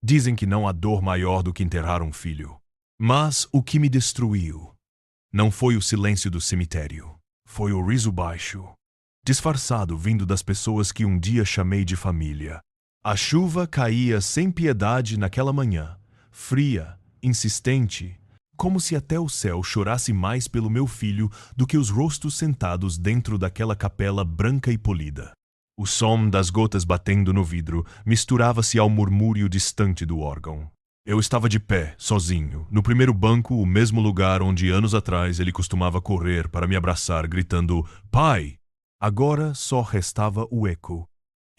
Dizem que não há dor maior do que enterrar um filho. Mas o que me destruiu não foi o silêncio do cemitério. Foi o riso baixo, disfarçado vindo das pessoas que um dia chamei de família. A chuva caía sem piedade naquela manhã, fria, insistente, como se até o céu chorasse mais pelo meu filho do que os rostos sentados dentro daquela capela branca e polida. O som das gotas batendo no vidro misturava-se ao murmúrio distante do órgão. Eu estava de pé, sozinho, no primeiro banco, o mesmo lugar onde anos atrás ele costumava correr para me abraçar, gritando "Pai!". Agora só restava o eco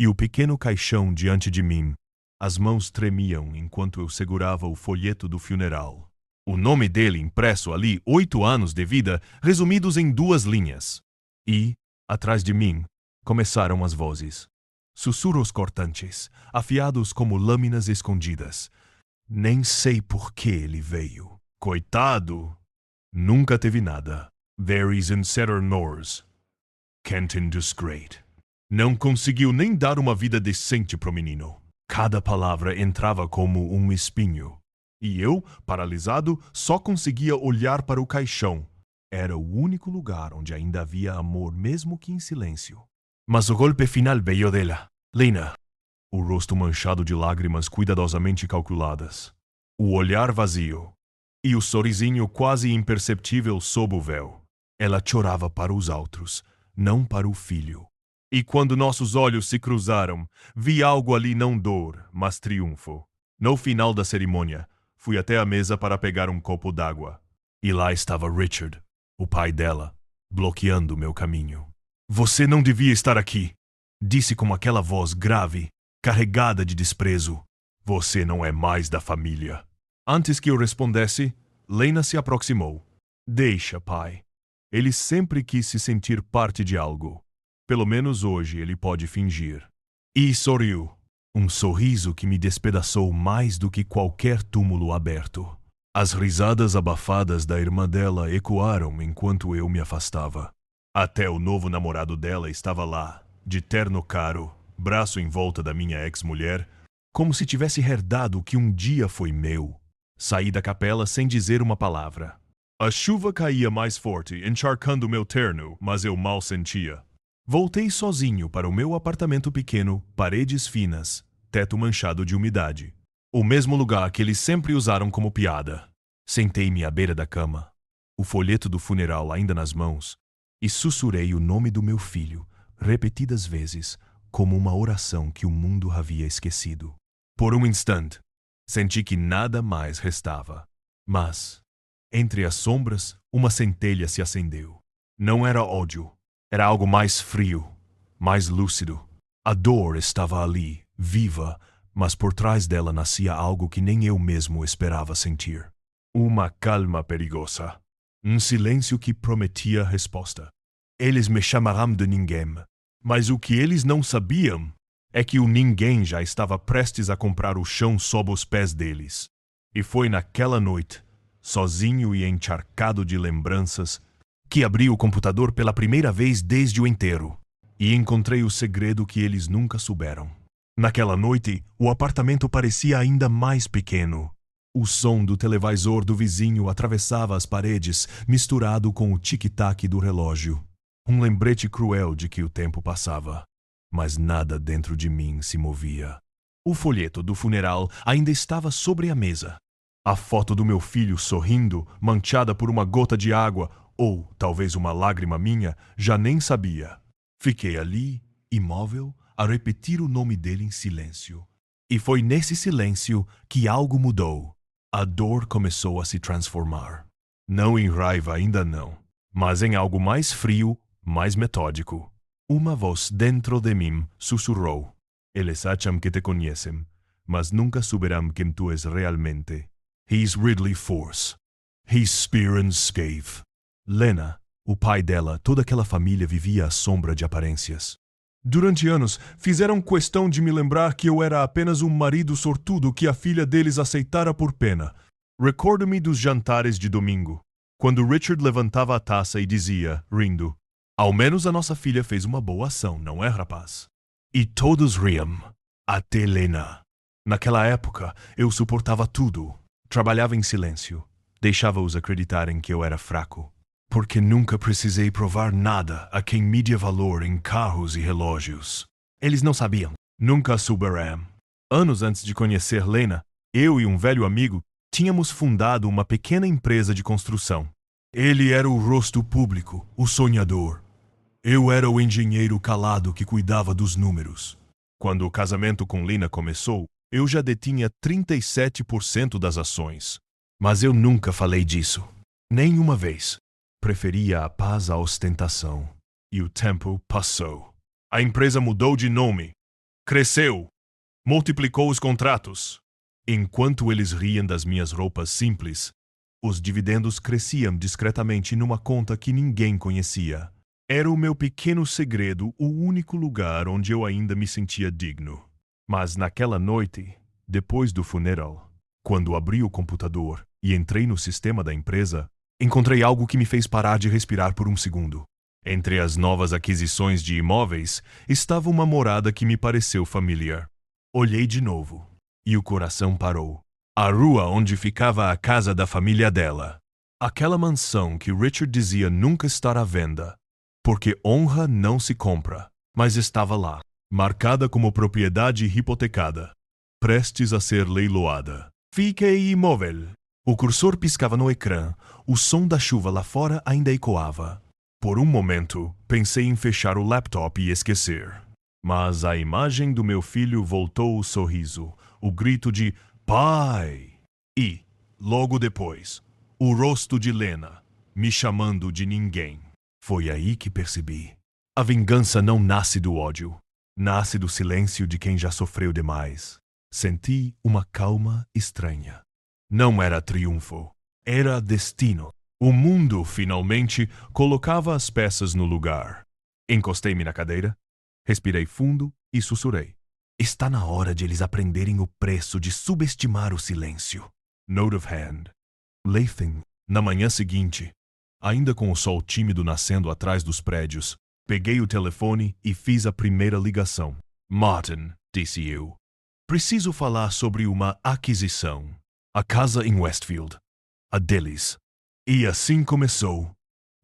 e o pequeno caixão diante de mim. As mãos tremiam enquanto eu segurava o folheto do funeral. O nome dele impresso ali, 8 anos de vida, resumidos em 2 linhas. E, atrás de mim, começaram as vozes. Sussurros cortantes, afiados como lâminas escondidas. Nem sei por que ele veio. Coitado! Nunca teve nada. There is in Setter Nors. Kenton Great. Não conseguiu nem dar uma vida decente pro menino. Cada palavra entrava como um espinho. E eu, paralisado, só conseguia olhar para o caixão. Era o único lugar onde ainda havia amor, mesmo que em silêncio. Mas o golpe final veio dela, Lena. O rosto manchado de lágrimas cuidadosamente calculadas. O olhar vazio. E o sorrisinho quase imperceptível sob o véu. Ela chorava para os outros, não para o filho. E quando nossos olhos se cruzaram, vi algo ali não dor, mas triunfo. No final da cerimônia, fui até a mesa para pegar um copo d'água. E lá estava Richard, o pai dela, bloqueando meu caminho. Você não devia estar aqui, disse com aquela voz grave, carregada de desprezo. Você não é mais da família. Antes que eu respondesse, Lena se aproximou. Deixa, pai. Ele sempre quis se sentir parte de algo. Pelo menos hoje ele pode fingir. E sorriu. Um sorriso que me despedaçou mais do que qualquer túmulo aberto. As risadas abafadas da irmã dela ecoaram enquanto eu me afastava. Até o novo namorado dela estava lá, de terno caro, braço em volta da minha ex-mulher, como se tivesse herdado o que um dia foi meu. Saí da capela sem dizer uma palavra. A chuva caía mais forte, encharcando meu terno, mas eu mal sentia. Voltei sozinho para o meu apartamento pequeno, paredes finas, teto manchado de umidade. O mesmo lugar que eles sempre usaram como piada. Sentei-me à beira da cama, o folheto do funeral ainda nas mãos, e sussurrei o nome do meu filho, repetidas vezes, como uma oração que o mundo havia esquecido. Por um instante, senti que nada mais restava. Mas, entre as sombras, uma centelha se acendeu. Não era ódio. Era algo mais frio, mais lúcido. A dor estava ali, viva, mas por trás dela nascia algo que nem eu mesmo esperava sentir. Uma calma perigosa. Um silêncio que prometia resposta. Eles me chamarão de ninguém, mas o que eles não sabiam é que o ninguém já estava prestes a comprar o chão sob os pés deles. E foi naquela noite, sozinho e encharcado de lembranças, que abri o computador pela primeira vez desde o enterro e encontrei o segredo que eles nunca souberam. Naquela noite, o apartamento parecia ainda mais pequeno. O som do televisor do vizinho atravessava as paredes, misturado com o tic-tac do relógio. Um lembrete cruel de que o tempo passava. Mas nada dentro de mim se movia. O folheto do funeral ainda estava sobre a mesa. A foto do meu filho sorrindo, manchada por uma gota de água, ou talvez uma lágrima minha, já nem sabia. Fiquei ali, imóvel, a repetir o nome dele em silêncio. E foi nesse silêncio que algo mudou. A dor começou a se transformar. Não em raiva, ainda não, mas em algo mais frio, mais metódico. Uma voz dentro de mim sussurrou. Eles acham que te conhecem, mas nunca souberão quem tu és realmente. He's Ridley Force. He's Spear and Scave. Lena, o pai dela, toda aquela família vivia à sombra de aparências. Durante anos, fizeram questão de me lembrar que eu era apenas um marido sortudo que a filha deles aceitara por pena. Recordo-me dos jantares de domingo, quando Richard levantava a taça e dizia, rindo, "Ao menos a nossa filha fez uma boa ação, não é, rapaz?" E todos riam, até Lena. Naquela época, eu suportava tudo. Trabalhava em silêncio. Deixava-os acreditarem que eu era fraco. Porque nunca precisei provar nada a quem media valor em carros e relógios. Eles não sabiam. Nunca souberam. Anos antes de conhecer Lena, eu e um velho amigo tínhamos fundado uma pequena empresa de construção. Ele era o rosto público, o sonhador. Eu era o engenheiro calado que cuidava dos números. Quando o casamento com Lena começou, eu já detinha 37% das ações. Mas eu nunca falei disso. Nenhuma vez. Preferia a paz à ostentação. E o tempo passou. A empresa mudou de nome. Cresceu. Multiplicou os contratos. Enquanto eles riam das minhas roupas simples, os dividendos cresciam discretamente numa conta que ninguém conhecia. Era o meu pequeno segredo, o único lugar onde eu ainda me sentia digno. Mas naquela noite, depois do funeral, quando abri o computador e entrei no sistema da empresa, encontrei algo que me fez parar de respirar por um segundo. Entre as novas aquisições de imóveis estava uma morada que me pareceu familiar. Olhei de novo e o coração parou. A rua onde ficava a casa da família dela. Aquela mansão que Richard dizia nunca estar à venda, porque honra não se compra, mas estava lá, marcada como propriedade hipotecada, prestes a ser leiloada. Fiquei imóvel. O cursor piscava no ecrã, o som da chuva lá fora ainda ecoava. Por um momento, pensei em fechar o laptop e esquecer. Mas a imagem do meu filho voltou o sorriso, o grito de "Pai!" E, logo depois, o rosto de Lena, me chamando de ninguém. Foi aí que percebi. A vingança não nasce do ódio. Nasce do silêncio de quem já sofreu demais. Senti uma calma estranha. Não era triunfo. Era destino. O mundo, finalmente, colocava as peças no lugar. Encostei-me na cadeira, respirei fundo e sussurrei. Está na hora de eles aprenderem o preço de subestimar o silêncio. Note of hand. Latham. Na manhã seguinte, ainda com o sol tímido nascendo atrás dos prédios, peguei o telefone e fiz a primeira ligação. Martin, disse eu. Preciso falar sobre uma aquisição. A casa em Westfield. A deles. E assim começou.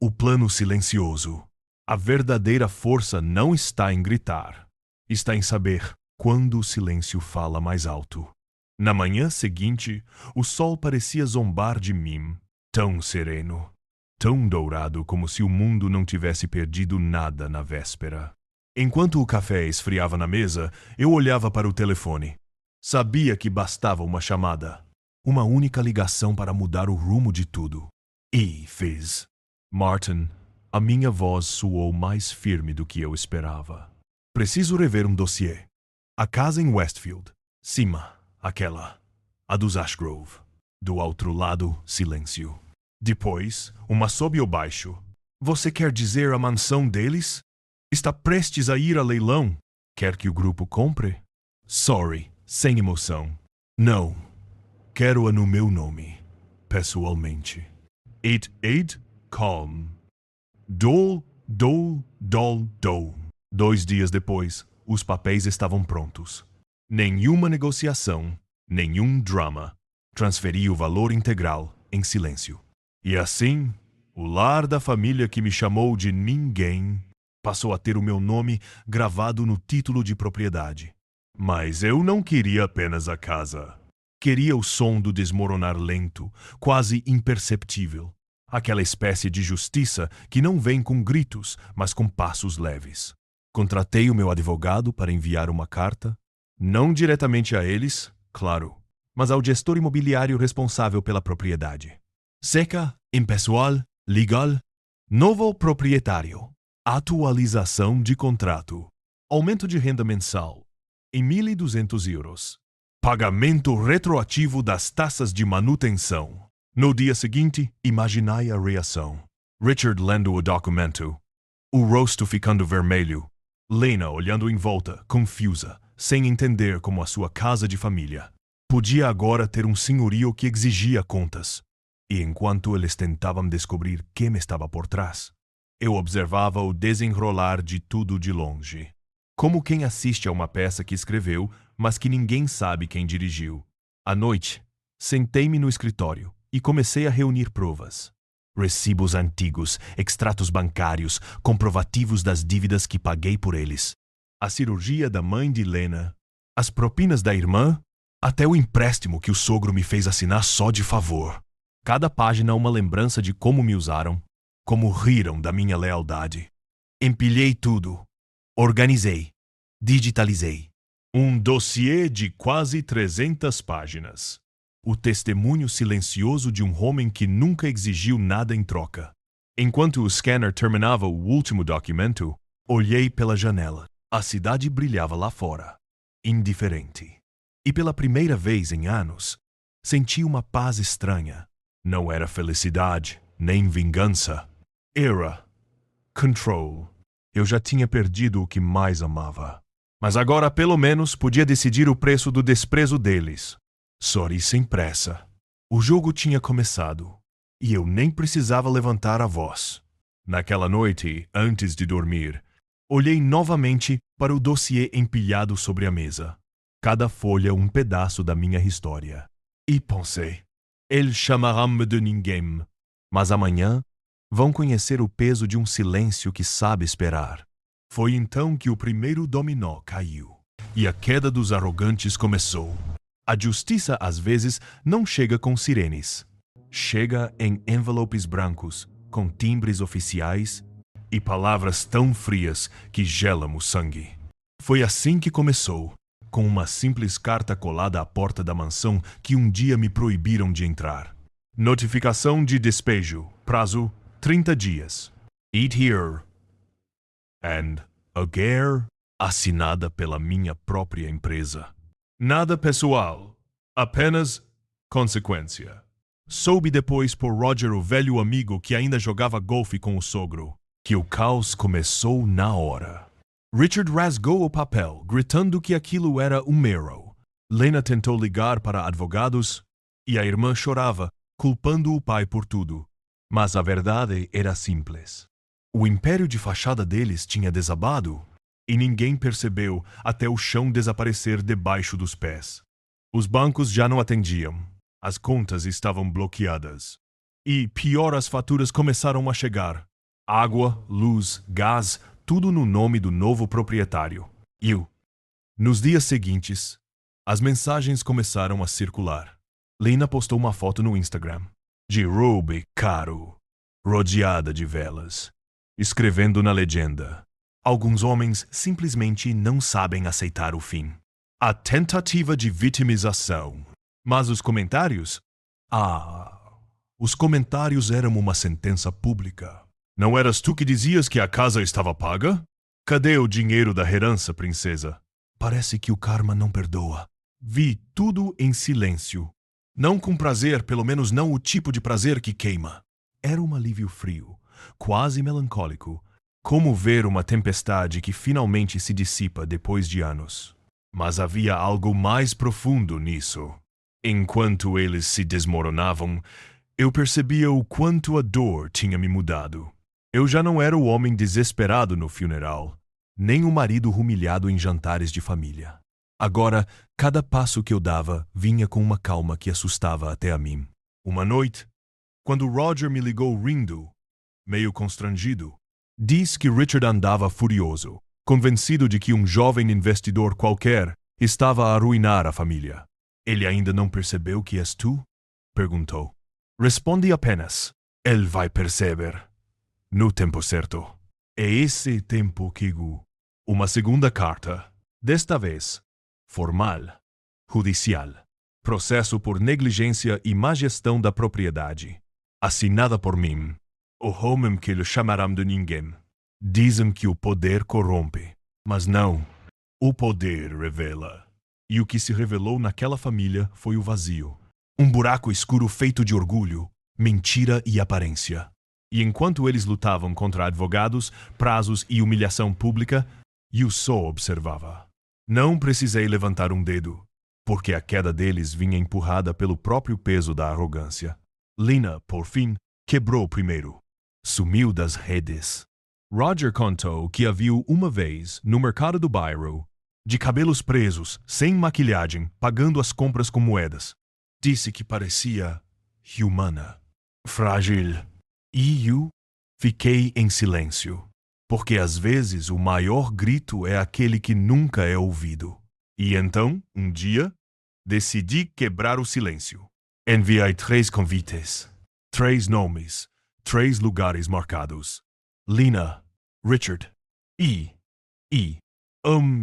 O plano silencioso. A verdadeira força não está em gritar. Está em saber quando o silêncio fala mais alto. Na manhã seguinte, o sol parecia zombar de mim, tão sereno, tão dourado como se o mundo não tivesse perdido nada na véspera. Enquanto o café esfriava na mesa, eu olhava para o telefone. Sabia que bastava uma chamada. Uma única ligação para mudar o rumo de tudo. E fiz. Martin, a minha voz soou mais firme do que eu esperava. Preciso rever um dossiê. A casa em Westfield. Cima, aquela. A dos Ashgrove. Do outro lado, silêncio. Depois, uma sobe ou baixo. Você quer dizer a mansão deles? Está prestes a ir a leilão? Quer que o grupo compre? Sorry, sem emoção. Não. Quero-a no meu nome. Pessoalmente. Calm. Dole. 2 dias depois, os papéis estavam prontos. Nenhuma negociação, nenhum drama. Transferi o valor integral em silêncio. E assim, o lar da família que me chamou de ninguém passou a ter o meu nome gravado no título de propriedade. Mas eu não queria apenas a casa. Queria o som do desmoronar lento, quase imperceptível. Aquela espécie de justiça que não vem com gritos, mas com passos leves. Contratei o meu advogado para enviar uma carta, não diretamente a eles, claro, mas ao gestor imobiliário responsável pela propriedade. Seca, impessoal, legal, novo proprietário. Atualização de contrato. Aumento de renda mensal em 1.200 euros. Pagamento retroativo das taxas de manutenção. No dia seguinte, imaginai a reação. Richard lendo o documento. O rosto ficando vermelho. Lena olhando em volta, confusa, sem entender como a sua casa de família podia agora ter um senhorio que exigia contas. E enquanto eles tentavam descobrir quem estava por trás, eu observava o desenrolar de tudo de longe. Como quem assiste a uma peça que escreveu mas que ninguém sabe quem dirigiu. À noite, sentei-me no escritório e comecei a reunir provas. Recibos antigos, extratos bancários, comprovativos das dívidas que paguei por eles. A cirurgia da mãe de Lena, as propinas da irmã, até o empréstimo que o sogro me fez assinar só de favor. Cada página uma lembrança de como me usaram, como riram da minha lealdade. Empilhei tudo, organizei, digitalizei. Um dossiê de quase 300 páginas. O testemunho silencioso de um homem que nunca exigiu nada em troca. Enquanto o scanner terminava o último documento, olhei pela janela. A cidade brilhava lá fora, indiferente. E pela primeira vez em anos, senti uma paz estranha. Não era felicidade, nem vingança. Era control. Eu já tinha perdido o que mais amava. Mas agora, pelo menos, podia decidir o preço do desprezo deles. Sorri sem pressa. O jogo tinha começado, e eu nem precisava levantar a voz. Naquela noite, antes de dormir, olhei novamente para o dossiê empilhado sobre a mesa. Cada folha um pedaço da minha história. E pensei, eles chamarão-me de ninguém, mas amanhã vão conhecer o peso de um silêncio que sabe esperar. Foi então que o primeiro dominó caiu, e a queda dos arrogantes começou. A justiça, às vezes, não chega com sirenes. Chega em envelopes brancos, com timbres oficiais e palavras tão frias que gelam o sangue. Foi assim que começou, com uma simples carta colada à porta da mansão que um dia me proibiram de entrar. Notificação de despejo, prazo 30 dias. Eat here. And a care assinada pela minha própria empresa. Nada pessoal, apenas consequência. Soube depois por Roger, o velho amigo que ainda jogava golfe com o sogro, que o caos começou na hora. Richard rasgou o papel, gritando que aquilo era um erro. Lena tentou ligar para advogados e a irmã chorava, culpando o pai por tudo. Mas a verdade era simples. O império de fachada deles tinha desabado e ninguém percebeu até o chão desaparecer debaixo dos pés. Os bancos já não atendiam. As contas estavam bloqueadas. E, pior, as faturas começaram a chegar. Água, luz, gás, tudo no nome do novo proprietário. Nos dias seguintes, as mensagens começaram a circular. Lena postou uma foto no Instagram, de robe caro, rodeada de velas, escrevendo na legenda: alguns homens simplesmente não sabem aceitar o fim. A tentativa de vitimização. Mas os comentários? Os comentários eram uma sentença pública. Não eras tu que dizias que a casa estava paga? Cadê o dinheiro da herança, princesa? Parece que o karma não perdoa. Vi tudo em silêncio. Não com prazer, pelo menos não o tipo de prazer que queima. Era um alívio frio, quase melancólico, como ver uma tempestade que finalmente se dissipa depois de anos. Mas havia algo mais profundo nisso. Enquanto eles se desmoronavam, eu percebia o quanto a dor tinha me mudado. Eu já não era o homem desesperado no funeral, nem o marido humilhado em jantares de família. Agora, cada passo que eu dava vinha com uma calma que assustava até a mim. Uma noite, quando Roger me ligou rindo, meio constrangido, disse que Richard andava furioso, convencido de que um jovem investidor qualquer estava a arruinar a família. Ele ainda não percebeu que és tu? Perguntou. Responde apenas. Ele vai perceber. No tempo certo. É esse tempo que uma segunda carta. Desta vez, formal, judicial. Processo por negligência e má gestão da propriedade. Assinada por mim. O homem que lhe chamarão de ninguém. Dizem que o poder corrompe. Mas não. O poder revela. E o que se revelou naquela família foi o vazio. Um buraco escuro feito de orgulho, mentira e aparência. E enquanto eles lutavam contra advogados, prazos e humilhação pública, eu só observava. Não precisei levantar um dedo, porque a queda deles vinha empurrada pelo próprio peso da arrogância. Lena, por fim, quebrou primeiro. Sumiu das redes. Roger contou que a viu uma vez no mercado do bairro, de cabelos presos, sem maquilhagem, pagando as compras com moedas. Disse que parecia humana, frágil. E eu fiquei em silêncio, porque às vezes o maior grito é aquele que nunca é ouvido. E então, um dia, decidi quebrar o silêncio. Enviei 3 convites, 3 nomes, 3 lugares marcados. Lena, Richard e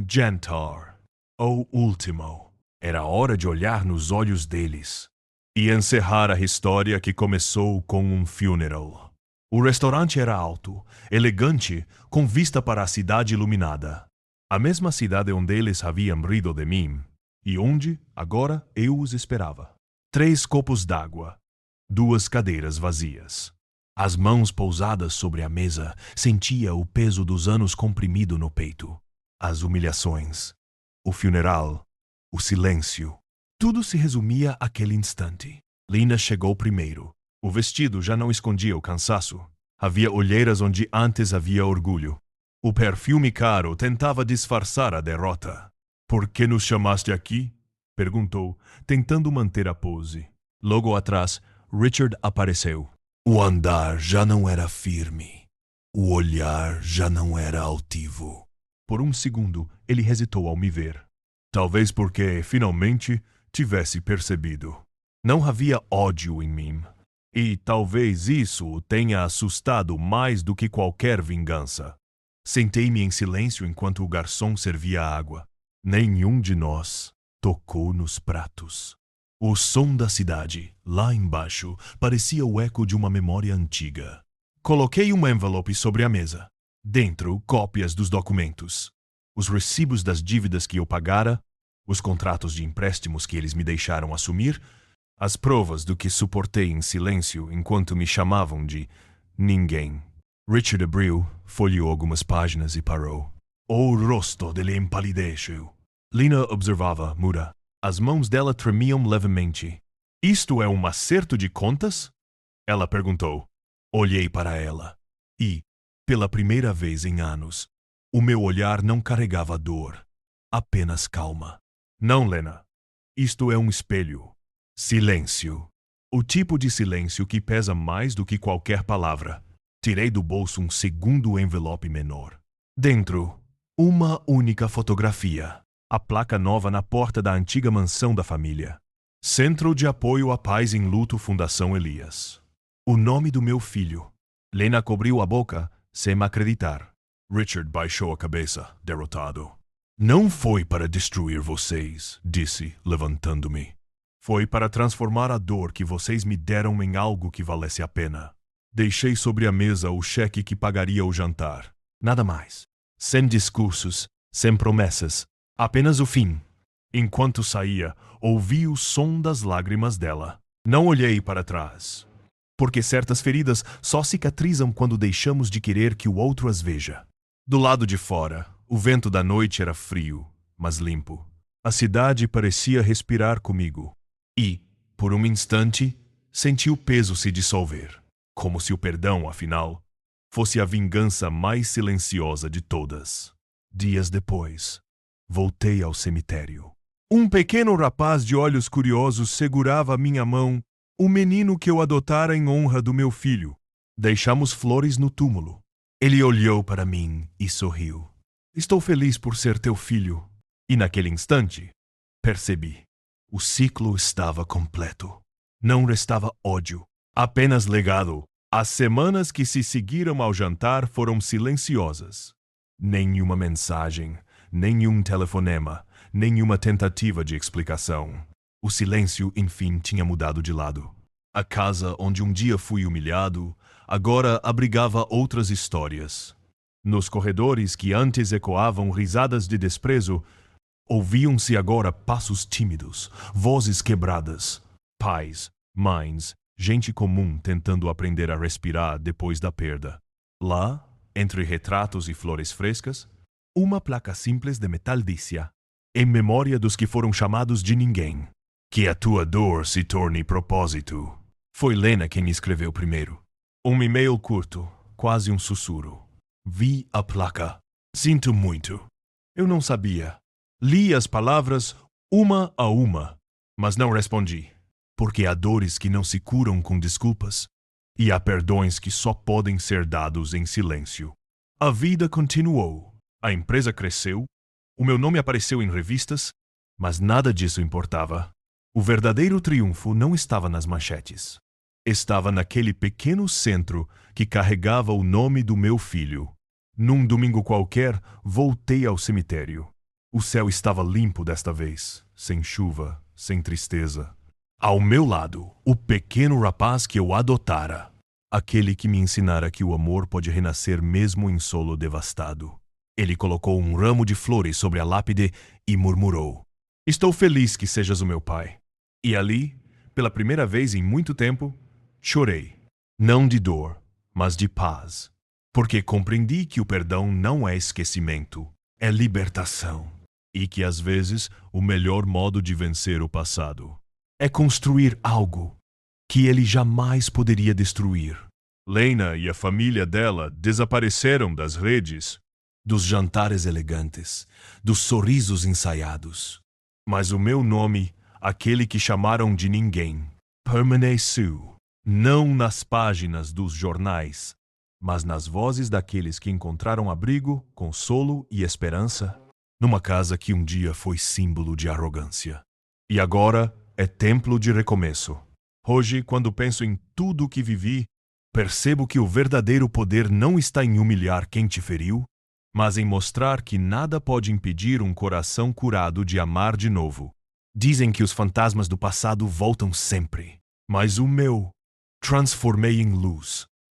jantar. O último. Era hora de olhar nos olhos deles e encerrar a história que começou com um funeral. O restaurante era alto, elegante, com vista para a cidade iluminada. A mesma cidade onde eles haviam rido de mim e onde, agora, eu os esperava. 3 copos d'água, 2 cadeiras vazias. As mãos pousadas sobre a mesa, sentia o peso dos anos comprimido no peito. As humilhações, o funeral, o silêncio. Tudo se resumia àquele instante. Lena chegou primeiro. O vestido já não escondia o cansaço. Havia olheiras onde antes havia orgulho. O perfume caro tentava disfarçar a derrota. "Por que nos chamaste aqui?" perguntou, tentando manter a pose. Logo atrás, Richard apareceu. O andar já não era firme. O olhar já não era altivo. Por um segundo, ele hesitou ao me ver. Talvez porque, finalmente, tivesse percebido. Não havia ódio em mim. E talvez isso o tenha assustado mais do que qualquer vingança. Sentei-me em silêncio enquanto o garçom servia a água. Nenhum de nós tocou nos pratos. O som da cidade, lá embaixo, parecia o eco de uma memória antiga. Coloquei um envelope sobre a mesa. Dentro, cópias dos documentos. Os recibos das dívidas que eu pagara, os contratos de empréstimos que eles me deixaram assumir, as provas do que suportei em silêncio enquanto me chamavam de ninguém. Richard abriu, folheou algumas páginas e parou. O rosto dele empalideceu. Lena observava, muda. As mãos dela tremiam levemente. "Isto é um acerto de contas?" ela perguntou. Olhei para ela e, pela primeira vez em anos, o meu olhar não carregava dor, apenas calma. "Não, Lena. Isto é um espelho." Silêncio. O tipo de silêncio que pesa mais do que qualquer palavra. Tirei do bolso um segundo envelope menor. Dentro, uma única fotografia. A placa nova na porta da antiga mansão da família. Centro de Apoio à Paz em Luto Fundação Elias. O nome do meu filho. Lena cobriu a boca, sem me acreditar. Richard baixou a cabeça, derrotado. "Não foi para destruir vocês", disse, levantando-me. "Foi para transformar a dor que vocês me deram em algo que valesse a pena." Deixei sobre a mesa o cheque que pagaria o jantar. Nada mais. Sem discursos, sem promessas. Apenas o fim. Enquanto saía, ouvi o som das lágrimas dela. Não olhei para trás. Porque certas feridas só cicatrizam quando deixamos de querer que o outro as veja. Do lado de fora, o vento da noite era frio, mas limpo. A cidade parecia respirar comigo. E, por um instante, senti o peso se dissolver. Como se o perdão, afinal, fosse a vingança mais silenciosa de todas. Dias depois, voltei ao cemitério. Um pequeno rapaz de olhos curiosos segurava minha mão, o menino que eu adotara em honra do meu filho. Deixamos flores no túmulo. Ele olhou para mim e sorriu. "Estou feliz por ser teu filho." E naquele instante, percebi. O ciclo estava completo. Não restava ódio, apenas legado. As semanas que se seguiram ao jantar foram silenciosas. Nenhuma mensagem, nenhum telefonema, nenhuma tentativa de explicação. O silêncio, enfim, tinha mudado de lado. A casa onde um dia fui humilhado, agora abrigava outras histórias. Nos corredores que antes ecoavam risadas de desprezo, ouviam-se agora passos tímidos, vozes quebradas. Pais, mães, gente comum tentando aprender a respirar depois da perda. Lá, entre retratos e flores frescas, uma placa simples de metal dizia: "Em memória dos que foram chamados de ninguém. Que a tua dor se torne propósito." Foi Lena quem me escreveu primeiro. Um e-mail curto, quase um sussurro. Vi a placa. "Sinto muito. Eu não sabia." Li as palavras uma a uma, mas não respondi, porque há dores que não se curam com desculpas e há perdões que só podem ser dados em silêncio. A vida continuou, a empresa cresceu, o meu nome apareceu em revistas, mas nada disso importava. O verdadeiro triunfo não estava nas manchetes. Estava naquele pequeno centro que carregava o nome do meu filho. Num domingo qualquer, voltei ao cemitério. O céu estava limpo desta vez, sem chuva, sem tristeza. Ao meu lado, o pequeno rapaz que eu adotara. Aquele que me ensinara que o amor pode renascer mesmo em solo devastado. Ele colocou um ramo de flores sobre a lápide e murmurou: "Estou feliz que sejas o meu pai." E ali, pela primeira vez em muito tempo, chorei. Não de dor, mas de paz. Porque compreendi que o perdão não é esquecimento, é libertação. E que às vezes o melhor modo de vencer o passado é construir algo que ele jamais poderia destruir. Lena e a família dela desapareceram das redes, dos jantares elegantes, dos sorrisos ensaiados. Mas o meu nome, aquele que chamaram de ninguém, permaneceu, não nas páginas dos jornais, mas nas vozes daqueles que encontraram abrigo, consolo e esperança numa casa que um dia foi símbolo de arrogância. E agora é templo de recomeço. Hoje, quando penso em tudo o que vivi, percebo que o verdadeiro poder não está em humilhar quem te feriu, mas em mostrar que nada pode impedir um coração curado de amar de novo. Dizem que os fantasmas do passado voltam sempre, mas o meu transformei em luz.